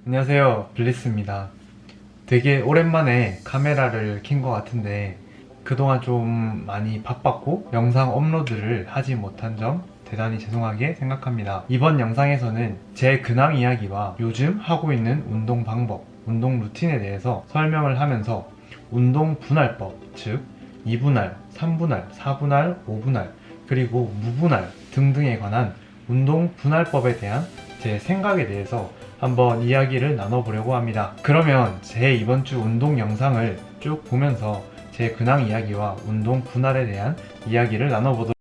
안녕하세요, 블리스입니다. 되게 오랜만에 카메라를 킨 것 같은데 그동안 좀 많이 바빴고 영상 업로드를 하지 못한 점 대단히 죄송하게 생각합니다. 이번 영상에서는 제 근황 이야기와 요즘 하고 있는 운동 방법, 운동 루틴에 대해서 설명을 하면서 운동 분할법, 즉 2분할, 3분할, 4분할, 5분할, 그리고 무분할 등등에 관한 운동 분할법에 대한 제 생각에 대해서 한번 이야기를 나눠보려고 합니다. 그러면 제 이번 주 운동 영상을 쭉 보면서 제 근황 이야기와 운동 분할에 대한 이야기를 나눠보도록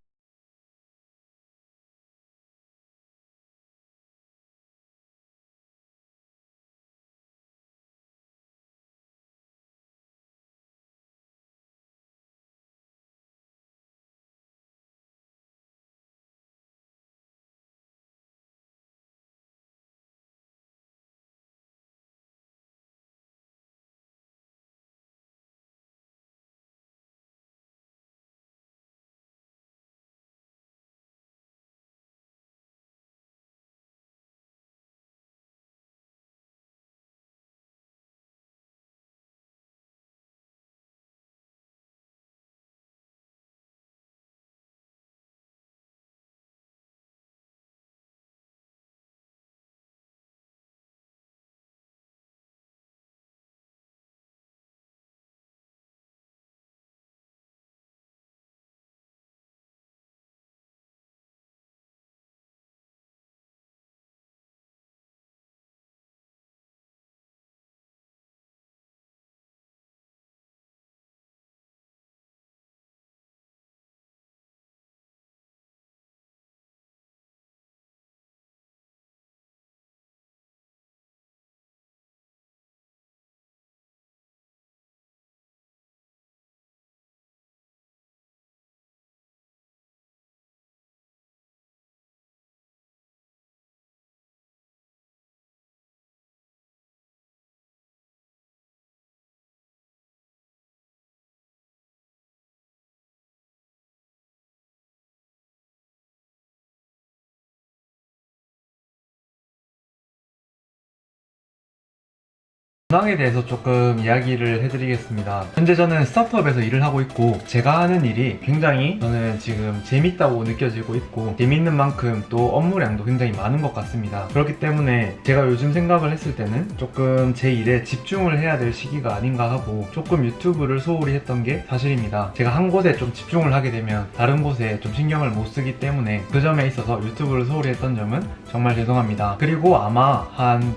근황에 대해서 조금 이야기를 해드리겠습니다. 현재 저는 스타트업에서 일을 하고 있고 제가 하는 일이 굉장히 저는 지금 재밌다고 느껴지고 있고 재밌는 만큼 또 업무량도 굉장히 많은 것 같습니다. 그렇기 때문에 제가 요즘 생각을 했을 때는 조금 제 일에 집중을 해야 될 시기가 아닌가 하고 조금 유튜브를 소홀히 했던 게 사실입니다. 제가 한 곳에 좀 집중을 하게 되면 다른 곳에 좀 신경을 못 쓰기 때문에 그 점에 있어서 유튜브를 소홀히 했던 점은 정말 죄송합니다. 그리고 아마 한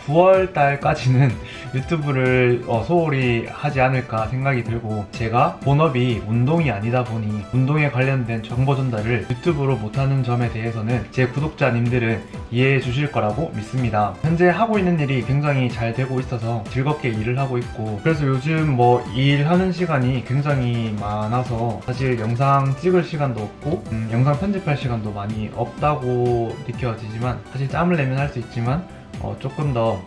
9월 달까지는 유튜브를 소홀히 하지 않을까 생각이 들고, 제가 본업이 운동이 아니다 보니 운동에 관련된 정보 전달을 유튜브로 못하는 점에 대해서는 제 구독자님들은 이해해 주실 거라고 믿습니다. 현재 하고 있는 일이 굉장히 잘 되고 있어서 즐겁게 일을 하고 있고, 그래서 요즘 뭐 일하는 시간이 굉장히 많아서 사실 영상 찍을 시간도 없고 영상 편집할 시간도 많이 없다고 느껴지지만, 사실 짬을 내면 할 수 있지만 조금 더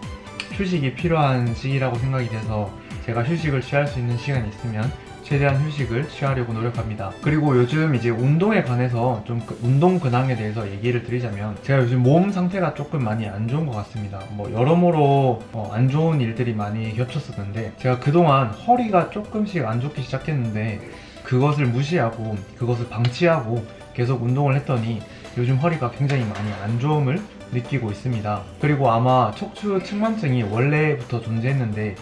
휴식이 필요한 시기라고 생각이 돼서 제가 휴식을 취할 수 있는 시간이 있으면 최대한 휴식을 취하려고 노력합니다. 그리고 요즘 이제 운동에 관해서 좀 운동 근황에 대해서 얘기를 드리자면, 제가 요즘 몸 상태가 조금 많이 안 좋은 것 같습니다. 뭐 여러모로 안 좋은 일들이 많이 겹쳤었는데, 제가 그동안 허리가 조금씩 안 좋기 시작했는데 그것을 무시하고 그것을 방치하고 계속 운동을 했더니 요즘 허리가 굉장히 많이 안 좋음을 느끼고 있습니다. 그리고 아마 척추 측만증이 원래부터 존재했는데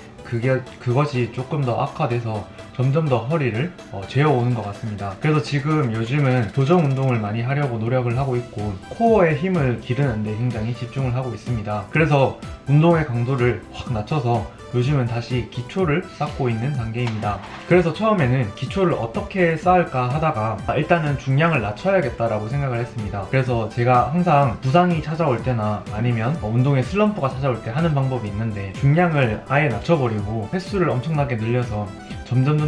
그것이 조금 더 악화돼서 점점 더 허리를 죄어오는 것 같습니다. 그래서 지금 요즘은 교정 운동을 많이 하려고 노력을 하고 있고, 코어의 힘을 기르는데 굉장히 집중을 하고 있습니다. 그래서 운동의 강도를 확 낮춰서 요즘은 다시 기초를 쌓고 있는 단계입니다. 그래서 처음에는 기초를 어떻게 쌓을까 하다가 일단은 중량을 낮춰야겠다라고 생각을 했습니다. 그래서 제가 항상 부상이 찾아올 때나 아니면 운동의 슬럼프가 찾아올 때 하는 방법이 있는데, 중량을 아예 낮춰버리고 횟수를 엄청나게 늘려서 점점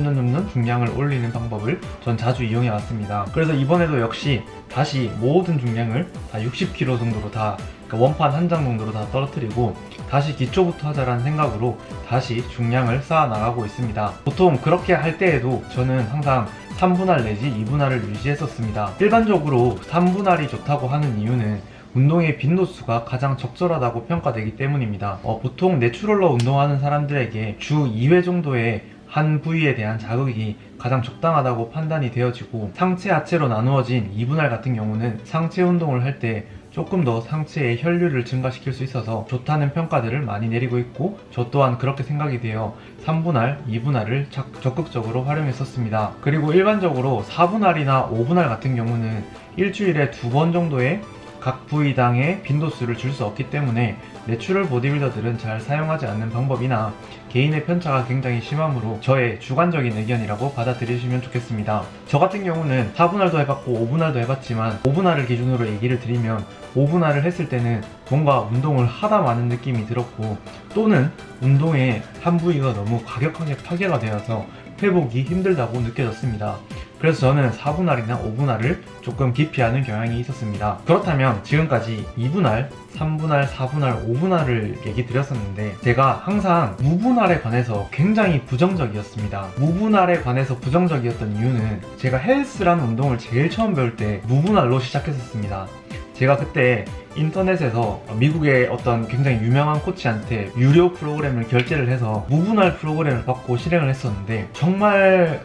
중량을 올리는 방법을 전 자주 이용해 왔습니다. 그래서 이번에도 역시 다시 모든 중량을 다 60kg 정도로 다, 원판 한 장 정도로 다 떨어뜨리고 다시 기초부터 하자라는 생각으로 다시 중량을 쌓아 나가고 있습니다. 보통 그렇게 할 때에도 저는 항상 3분할 내지 2분할을 유지했었습니다. 일반적으로 3분할이 좋다고 하는 이유는 운동의 빈도수가 가장 적절하다고 평가되기 때문입니다. 보통 내추럴로 운동하는 사람들에게 주 2회 정도의 한 부위에 대한 자극이 가장 적당하다고 판단이 되어지고, 상체 하체로 나누어진 2분할 같은 경우는 상체 운동을 할 때 조금 더 상체의 혈류를 증가시킬 수 있어서 좋다는 평가들을 많이 내리고 있고, 저 또한 그렇게 생각이 되어 3분할, 2분할을 적극적으로 활용했었습니다. 그리고 일반적으로 4분할이나 5분할 같은 경우는 일주일에 2번 정도의 각 부위당의 빈도수를 줄 수 없기 때문에 내추럴 보디빌더들은 잘 사용하지 않는 방법이나 개인의 편차가 굉장히 심하므로 저의 주관적인 의견이라고 받아들이시면 좋겠습니다. 저 같은 경우는 4분할도 해봤고 5분할도 해봤지만 5분할을 기준으로 얘기를 드리면, 5분할을 했을 때는 뭔가 운동을 하다 마는 느낌이 들었고, 또는 운동의 한 부위가 너무 과격하게 파괴가 되어서 회복이 힘들다고 느껴졌습니다. 그래서 저는 4분할이나 5분할을 조금 기피하는 경향이 있었습니다. 그렇다면 지금까지 2분할, 3분할, 4분할, 5분할을 얘기 드렸었는데, 제가 항상 무분할에 관해서 굉장히 부정적이었습니다. 무분할에 관해서 부정적이었던 이유는, 제가 헬스라는 운동을 제일 처음 배울 때 무분할로 시작했었습니다. 제가 그때 인터넷에서 미국의 어떤 굉장히 유명한 코치한테 유료 프로그램을 결제를 해서 무분할 프로그램을 받고 실행을 했었는데, 정말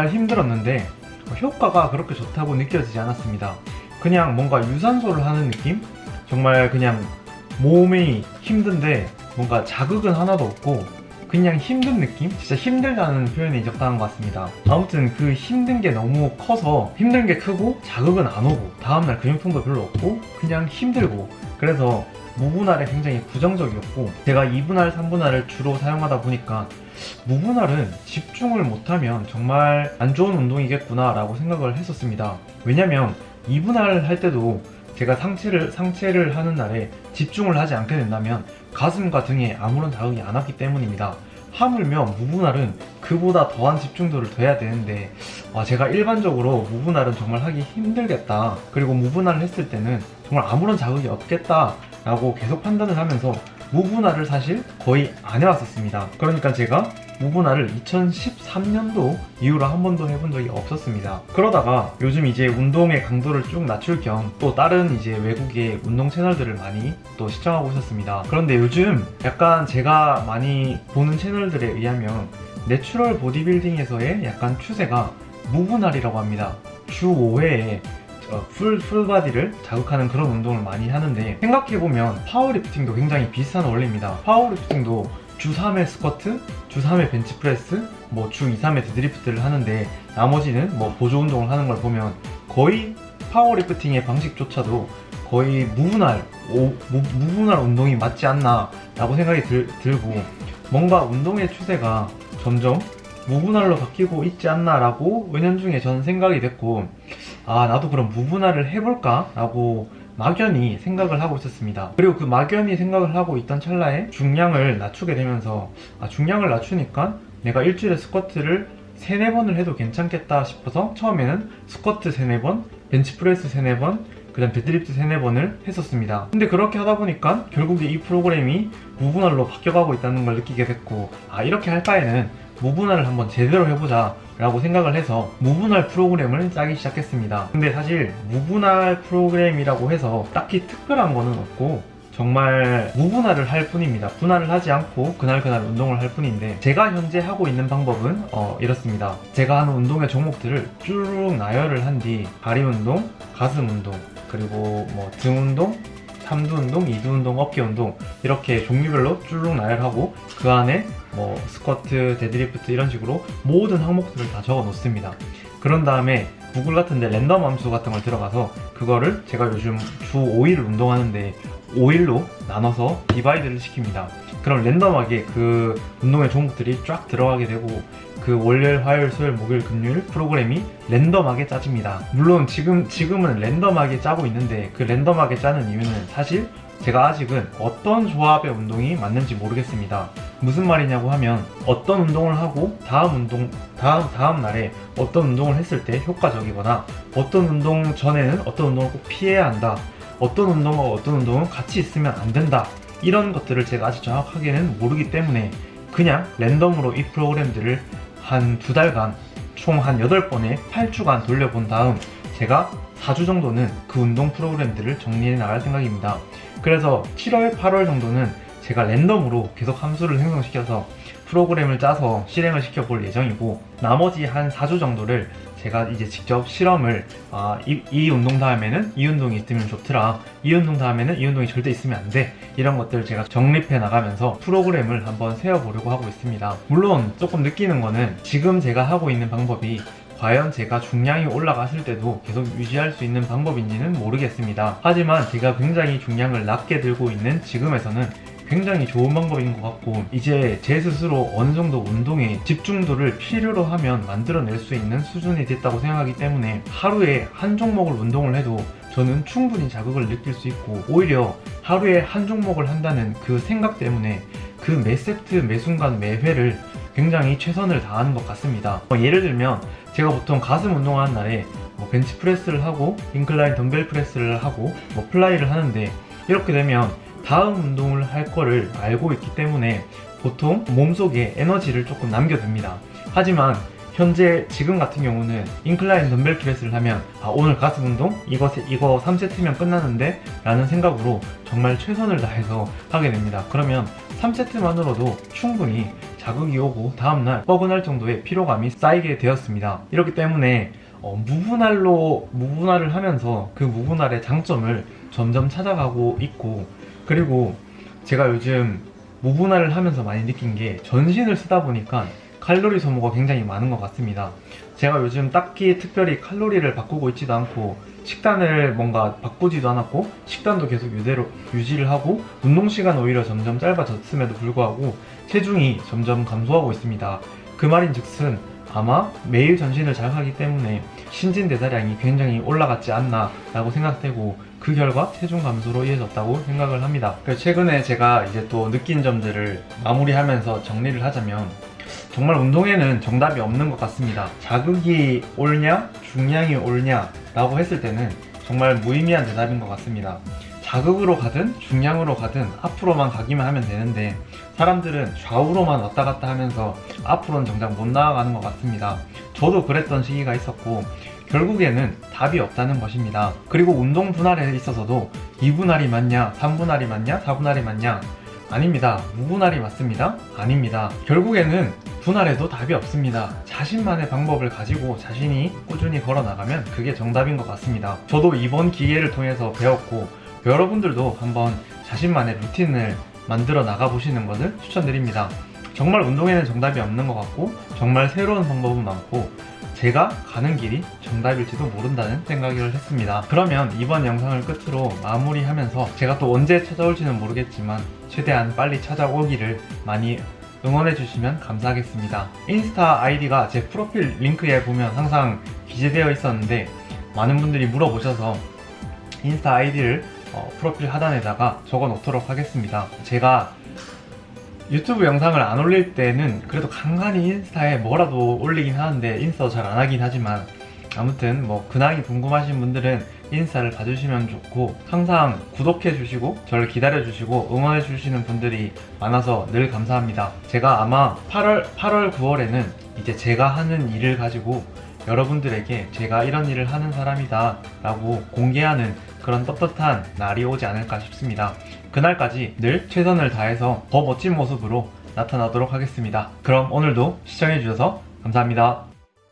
힘들었는데 효과가 그렇게 좋다고 느껴지지 않았습니다. 그냥 뭔가 유산소를 하는 느낌? 정말 그냥 몸이 힘든데 뭔가 자극은 하나도 없고 그냥 힘든 느낌? 진짜 힘들다는 표현이 적당한 것 같습니다. 아무튼 그 힘든 게 너무 커서, 힘든 게 크고 자극은 안 오고 다음날 근육통도 별로 없고 그냥 힘들고, 그래서 무분할에 굉장히 부정적이었고, 제가 2분할, 3분할을 주로 사용하다 보니까 무분할은 집중을 못하면 정말 안 좋은 운동이겠구나 라고 생각을 했었습니다. 왜냐면 2분할 할 때도 제가 상체를 하는 날에 집중을 하지 않게 된다면 가슴과 등에 아무런 자극이 안 왔기 때문입니다. 하물며 무분할은 그보다 더한 집중도를 둬야 되는데, 제가 일반적으로 무분할은 정말 하기 힘들겠다, 그리고 무분할을 했을 때는 정말 아무런 자극이 없겠다 라고 계속 판단을 하면서 무분할을 사실 거의 안 해왔었습니다. 그러니까 제가 무분할을 2013년도 이후로 한 번도 해본 적이 없었습니다. 그러다가 요즘 이제 운동의 강도를 쭉 낮출 겸 또 다른 이제 외국의 운동 채널들을 많이 또 시청하고 있었습니다. 그런데 요즘 약간 제가 많이 보는 채널들에 의하면 내추럴 보디빌딩에서의 약간 추세가 무분할이라고 합니다. 주 5회에 풀바디를 자극하는 그런 운동을 많이 하는데, 생각해보면 파워리프팅도 굉장히 비슷한 원리입니다. 파워리프팅도 주 3회 스쿼트, 주 3회 벤치프레스, 주 2, 3회 데드리프트를 하는데, 나머지는 보조 운동을 하는 걸 보면 거의 파워리프팅의 방식조차도 거의 무분할 운동이 맞지 않나 라고 생각이 들고, 뭔가 운동의 추세가 점점 무분할로 바뀌고 있지 않나 라고 은연중에 저는 생각이 됐고, 나도 그럼 무분할을 해볼까? 라고 막연히 생각을 하고 있었습니다. 그리고 그 막연히 생각을 하고 있던 찰나에 중량을 낮추게 되면서, 중량을 낮추니까 내가 일주일에 스쿼트를 3, 4번을 해도 괜찮겠다 싶어서 처음에는 스쿼트 3, 4번, 벤치프레스 3, 4번, 그 다음 데드리프트 3, 4번을 했었습니다. 근데 그렇게 하다 보니까 결국에 이 프로그램이 무분할로 바뀌어가고 있다는 걸 느끼게 됐고, 이렇게 할 바에는 무분할을 한번 제대로 해보자 라고 생각을 해서 무분할 프로그램을 짜기 시작했습니다. 근데 사실 무분할 프로그램이라고 해서 딱히 특별한 거는 없고, 정말 무분할을 할 뿐입니다. 분할을 하지 않고 그날 운동을 할 뿐인데, 제가 현재 하고 있는 방법은 이렇습니다. 제가 하는 운동의 종목들을 쭉 나열을 한 뒤 다리 운동, 가슴 운동, 그리고 등 운동, 삼두 운동, 이두 운동, 어깨 운동, 이렇게 종류별로 쭉 나열하고 그 안에 스쿼트, 데드리프트 이런 식으로 모든 항목들을 다 적어 놓습니다. 그런 다음에 구글 같은데 랜덤 함수 같은 걸 들어가서 그거를 제가 요즘 주 5일을 운동하는데 5일로 나눠서 디바이드를 시킵니다. 그럼 랜덤하게 그 운동의 종목들이 쫙 들어가게 되고, 그 월요일, 화요일, 수요일, 목요일, 금요일 프로그램이 랜덤하게 짜집니다. 물론 지금은 랜덤하게 짜고 있는데, 그 랜덤하게 짜는 이유는 사실 제가 아직은 어떤 조합의 운동이 맞는지 모르겠습니다. 무슨 말이냐고 하면, 어떤 운동을 하고 다음 날에 어떤 운동을 했을 때 효과적이거나, 어떤 운동 전에는 어떤 운동을 꼭 피해야 한다, 어떤 운동과 어떤 운동은 같이 있으면 안 된다, 이런 것들을 제가 아직 정확하게는 모르기 때문에 그냥 랜덤으로 이 프로그램들을 한 2달간 총 한 8번에 8주간 돌려본 다음 제가 4주 정도는 그 운동 프로그램들을 정리해 나갈 생각입니다. 그래서 7월, 8월 정도는 제가 랜덤으로 계속 함수를 생성시켜서 프로그램을 짜서 실행을 시켜볼 예정이고, 나머지 한 4주 정도를 제가 이제 직접 실험을 이 운동 다음에는 이 운동이 있으면 좋더라, 이 운동 다음에는 이 운동이 절대 있으면 안 돼, 이런 것들을 제가 정립해 나가면서 프로그램을 한번 세워보려고 하고 있습니다. 물론 조금 느끼는 거는 지금 제가 하고 있는 방법이 과연 제가 중량이 올라갔을 때도 계속 유지할 수 있는 방법인지는 모르겠습니다. 하지만 제가 굉장히 중량을 낮게 들고 있는 지금에서는 굉장히 좋은 방법인 것 같고, 이제 제 스스로 어느 정도 운동에 집중도를 필요로 하면 만들어낼 수 있는 수준이 됐다고 생각하기 때문에 하루에 한 종목을 운동을 해도 저는 충분히 자극을 느낄 수 있고, 오히려 하루에 한 종목을 한다는 그 생각 때문에 그 매 세트, 매 순간, 매 회를 굉장히 최선을 다하는 것 같습니다. 예를 들면 제가 보통 가슴 운동하는 날에 벤치프레스를 하고 인클라인 덤벨 프레스를 하고 플라이를 하는데, 이렇게 되면 다음 운동을 할 거를 알고 있기 때문에 보통 몸속에 에너지를 조금 남겨둡니다. 하지만 현재 지금 같은 경우는 인클라인 덤벨 프레스를 하면 오늘 가슴 운동 이거 3세트면 끝나는데 라는 생각으로 정말 최선을 다해서 하게 됩니다. 그러면 3세트만으로도 충분히 자극이 오고 다음날 뻐근할 정도의 피로감이 쌓이게 되었습니다. 이렇기 때문에 무분할을 하면서 그 무분할의 장점을 점점 찾아가고 있고, 그리고 제가 요즘 무분할을 하면서 많이 느낀 게 전신을 쓰다 보니까 칼로리 소모가 굉장히 많은 것 같습니다. 제가 요즘 딱히 특별히 칼로리를 바꾸고 있지도 않고 식단을 뭔가 바꾸지도 않았고 식단도 계속 이대로 유지를 하고 운동 시간 오히려 점점 짧아졌음에도 불구하고 체중이 점점 감소하고 있습니다. 그 말인즉슨 아마 매일 전신을 잘 하기 때문에 신진대사량이 굉장히 올라갔지 않나 라고 생각되고, 그 결과 체중 감소로 이어졌다고 생각을 합니다. 최근에 제가 이제 또 느낀 점들을 마무리하면서 정리를 하자면, 정말 운동에는 정답이 없는 것 같습니다. 자극이 옳냐 중량이 옳냐 라고 했을 때는 정말 무의미한 대답인 것 같습니다. 자극으로 가든 중량으로 가든 앞으로만 가기만 하면 되는데, 사람들은 좌우로만 왔다 갔다 하면서 앞으로는 정작 못 나아가는 것 같습니다. 저도 그랬던 시기가 있었고 결국에는 답이 없다는 것입니다. 그리고 운동 분할에 있어서도 2분할이 맞냐 3분할이 맞냐 4분할이 맞냐, 아닙니다. 무분할이 맞습니다. 아닙니다. 결국에는 분할에도 답이 없습니다. 자신만의 방법을 가지고 자신이 꾸준히 걸어나가면 그게 정답인 것 같습니다. 저도 이번 기회를 통해서 배웠고, 여러분들도 한번 자신만의 루틴을 만들어 나가보시는 것을 추천드립니다. 정말 운동에는 정답이 없는 것 같고 정말 새로운 방법은 많고 제가 가는 길이 정답일지도 모른다는 생각을 했습니다. 그러면 이번 영상을 끝으로 마무리하면서, 제가 또 언제 찾아올지는 모르겠지만 최대한 빨리 찾아오기를 많이 응원해주시면 감사하겠습니다. 인스타 아이디가 제 프로필 링크에 보면 항상 기재되어 있었는데, 많은 분들이 물어보셔서 인스타 아이디를 프로필 하단에다가 적어 놓도록 하겠습니다. 제가 유튜브 영상을 안 올릴 때는 그래도 간간히 인스타에 뭐라도 올리긴 하는데 인스타도 잘 안 하긴 하지만, 아무튼 근황이 궁금하신 분들은 인스타를 봐주시면 좋고, 항상 구독해 주시고 저를 기다려 주시고 응원해 주시는 분들이 많아서 늘 감사합니다. 제가 아마 8월 9월에는 이제 제가 하는 일을 가지고 여러분들에게 제가 이런 일을 하는 사람이다 라고 공개하는 그런 떳떳한 날이 오지 않을까 싶습니다. 그날까지 늘 최선을 다해서 더 멋진 모습으로 나타나도록 하겠습니다. 그럼 오늘도 시청해주셔서 감사합니다.